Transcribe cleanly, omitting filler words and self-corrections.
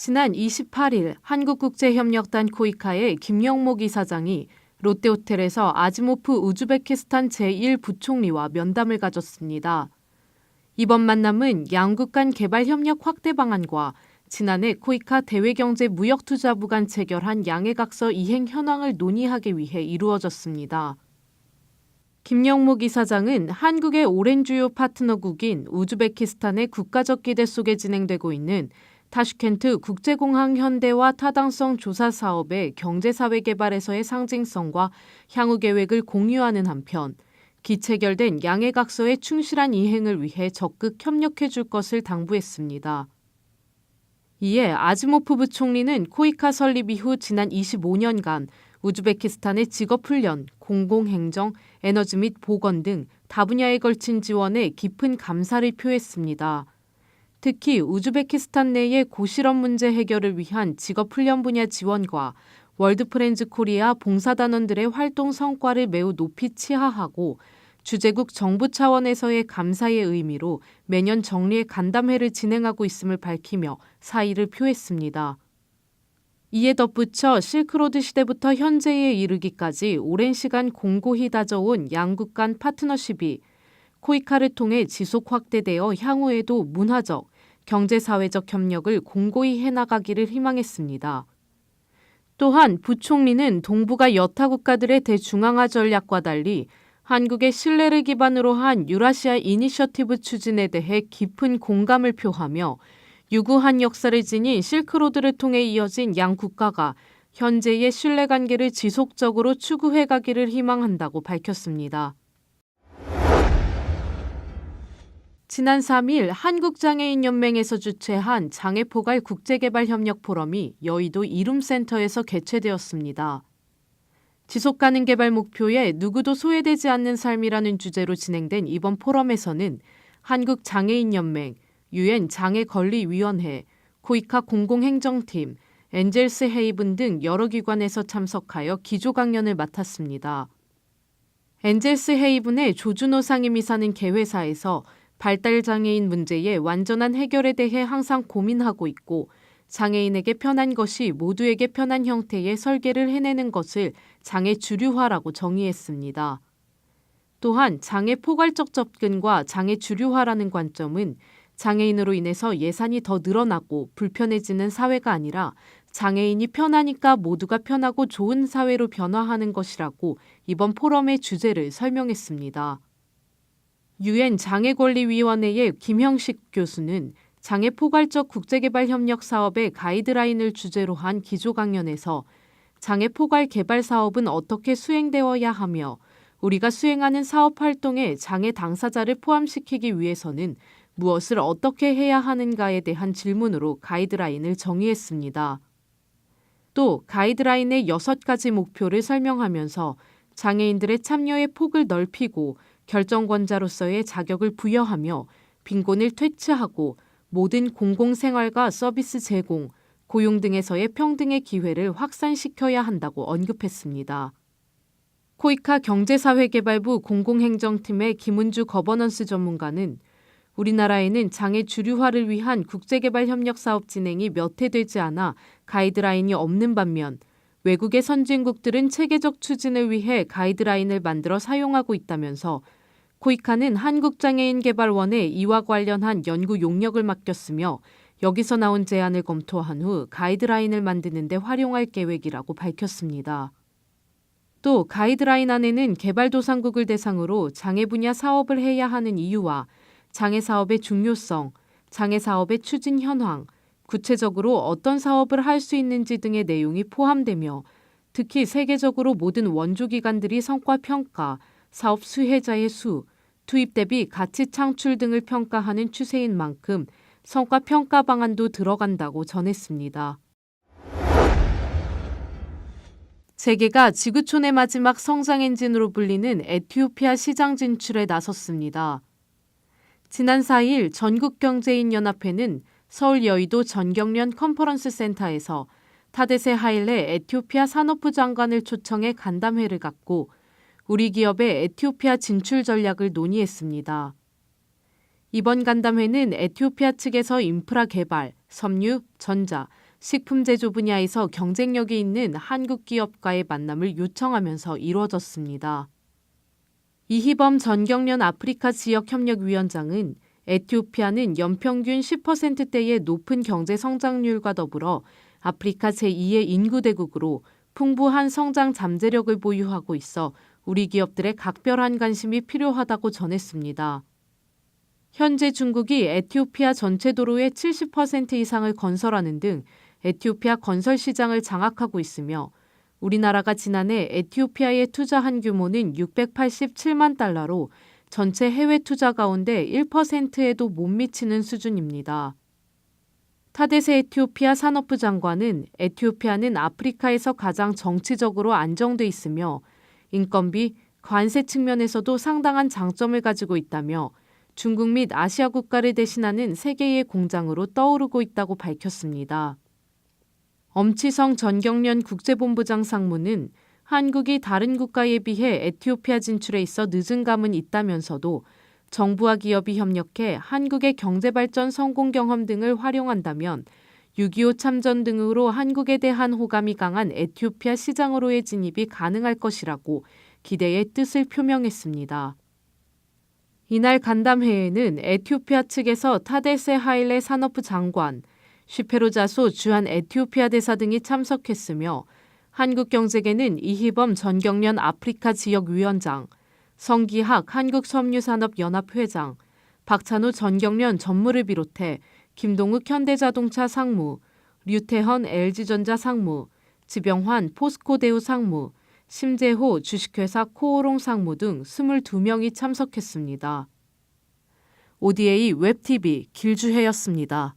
지난 28일 한국국제협력단 코이카의 김영목 이사장이 롯데호텔에서 아지모프 우즈베키스탄 제1부총리와 면담을 가졌습니다. 이번 만남은 양국 간 개발협력 확대 방안과 지난해 코이카 대외경제무역투자부 간 체결한 양해각서 이행 현황을 논의하기 위해 이루어졌습니다. 김영목 이사장은 한국의 오랜 주요 파트너국인 우즈베키스탄의 국가적 기대 속에 진행되고 있는 타슈켄트 국제공항 현대화 타당성 조사 사업의 경제사회 개발에서의 상징성과 향후 계획을 공유하는 한편 기체결된 양해각서의 충실한 이행을 위해 적극 협력해 줄 것을 당부했습니다. 이에 아즈모프 부총리는 코이카 설립 이후 지난 25년간 우즈베키스탄의 직업훈련, 공공행정, 에너지 및 보건 등 다분야에 걸친 지원에 깊은 감사를 표했습니다. 특히 우즈베키스탄 내의 고실업 문제 해결을 위한 직업훈련 분야 지원과 월드프렌즈 코리아 봉사단원들의 활동 성과를 매우 높이 치하하고 주재국 정부 차원에서의 감사의 의미로 매년 정례 간담회를 진행하고 있음을 밝히며 사의를 표했습니다. 이에 덧붙여 실크로드 시대부터 현재에 이르기까지 오랜 시간 공고히 다져온 양국 간 파트너십이 코이카를 통해 지속 확대되어 향후에도 문화적, 경제사회적 협력을 공고히 해나가기를 희망했습니다. 또한 부총리는 동북아 여타 국가들의 대중앙화 전략과 달리 한국의 신뢰를 기반으로 한 유라시아 이니셔티브 추진에 대해 깊은 공감을 표하며 유구한 역사를 지닌 실크로드를 통해 이어진 양 국가가 현재의 신뢰관계를 지속적으로 추구해 가기를 희망한다고 밝혔습니다. 지난 3일 한국장애인연맹에서 주최한 장애포괄 국제개발협력 포럼이 여의도 이룸센터에서 개최되었습니다. 지속가능 개발 목표에 누구도 소외되지 않는 삶이라는 주제로 진행된 이번 포럼에서는 한국장애인연맹, UN 장애권리위원회, 코이카 공공행정팀, 엔젤스 헤이븐 등 여러 기관에서 참석하여 기조 강연을 맡았습니다. 엔젤스 헤이븐의 조준호 상임이사는 개회사에서 발달장애인 문제의 완전한 해결에 대해 항상 고민하고 있고 장애인에게 편한 것이 모두에게 편한 형태의 설계를 해내는 것을 장애 주류화라고 정의했습니다. 또한 장애 포괄적 접근과 장애 주류화라는 관점은 장애인으로 인해서 예산이 더 늘어나고 불편해지는 사회가 아니라 장애인이 편하니까 모두가 편하고 좋은 사회로 변화하는 것이라고 이번 포럼의 주제를 설명했습니다. UN 장애권리위원회의 김형식 교수는 장애 포괄적 국제개발협력 사업의 가이드라인을 주제로 한 기조 강연에서 장애 포괄 개발 사업은 어떻게 수행되어야 하며 우리가 수행하는 사업 활동에 장애 당사자를 포함시키기 위해서는 무엇을 어떻게 해야 하는가에 대한 질문으로 가이드라인을 정의했습니다. 또 가이드라인의 6가지 목표를 설명하면서 장애인들의 참여의 폭을 넓히고 결정권자로서의 자격을 부여하며 빈곤을 퇴치하고 모든 공공생활과 서비스 제공, 고용 등에서의 평등의 기회를 확산시켜야 한다고 언급했습니다. 코이카 경제사회개발부 공공행정팀의 김은주 거버넌스 전문가는 우리나라에는 장애 주류화를 위한 국제개발협력 사업 진행이 몇 해 되지 않아 가이드라인이 없는 반면 외국의 선진국들은 체계적 추진을 위해 가이드라인을 만들어 사용하고 있다면서 코이카는 한국장애인개발원에 이와 관련한 연구 용역을 맡겼으며 여기서 나온 제안을 검토한 후 가이드라인을 만드는 데 활용할 계획이라고 밝혔습니다. 또 가이드라인 안에는 개발도상국을 대상으로 장애 분야 사업을 해야 하는 이유와 장애 사업의 중요성, 장애 사업의 추진 현황, 구체적으로 어떤 사업을 할 수 있는지 등의 내용이 포함되며 특히 세계적으로 모든 원조기관들이 성과 평가, 사업 수혜자의 수, 투입 대비 가치 창출 등을 평가하는 추세인 만큼 성과 평가 방안도 들어간다고 전했습니다. 재계가 지구촌의 마지막 성장 엔진으로 불리는 에티오피아 시장 진출에 나섰습니다. 지난 4일 전국경제인연합회는 서울 여의도 전경련 컨퍼런스 센터에서 타데세 하일레 에티오피아 산업부 장관을 초청해 간담회를 갖고 우리 기업의 에티오피아 진출 전략을 논의했습니다. 이번 간담회는 에티오피아 측에서 인프라 개발, 섬유, 전자, 식품 제조 분야에서 경쟁력이 있는 한국 기업과의 만남을 요청하면서 이루어졌습니다. 이희범 전경련 아프리카 지역협력위원장은 에티오피아는 연평균 10%대의 높은 경제 성장률과 더불어 아프리카 제2의 인구대국으로 풍부한 성장 잠재력을 보유하고 있어 우리 기업들의 각별한 관심이 필요하다고 전했습니다. 현재 중국이 에티오피아 전체 도로의 70% 이상을 건설하는 등 에티오피아 건설 시장을 장악하고 있으며 우리나라가 지난해 에티오피아에 투자한 규모는 687만 달러로 전체 해외 투자 가운데 1%에도 못 미치는 수준입니다. 타데세 에티오피아 산업부 장관은 에티오피아는 아프리카에서 가장 정치적으로 안정돼 있으며 인건비, 관세 측면에서도 상당한 장점을 가지고 있다며 중국 및 아시아 국가를 대신하는 세계의 공장으로 떠오르고 있다고 밝혔습니다. 엄치성 전경련 국제본부장 상무는 한국이 다른 국가에 비해 에티오피아 진출에 있어 늦은 감은 있다면서도 정부와 기업이 협력해 한국의 경제발전 성공 경험 등을 활용한다면 6.25 참전 등으로 한국에 대한 호감이 강한 에티오피아 시장으로의 진입이 가능할 것이라고 기대의 뜻을 표명했습니다. 이날 간담회에는 에티오피아 측에서 타데세 하일레 산업부 장관, 슈페로자소 주한 에티오피아 대사 등이 참석했으며 한국경제계는 이희범 전경련 아프리카 지역위원장, 성기학 한국섬유산업연합 회장, 박찬호 전경련 전무를 비롯해 김동욱 현대자동차 상무, 류태헌 LG전자 상무, 지병환 포스코데우 상무, 심재호 주식회사 코오롱 상무 등 22명이 참석했습니다. ODA 웹TV 길주혜였습니다.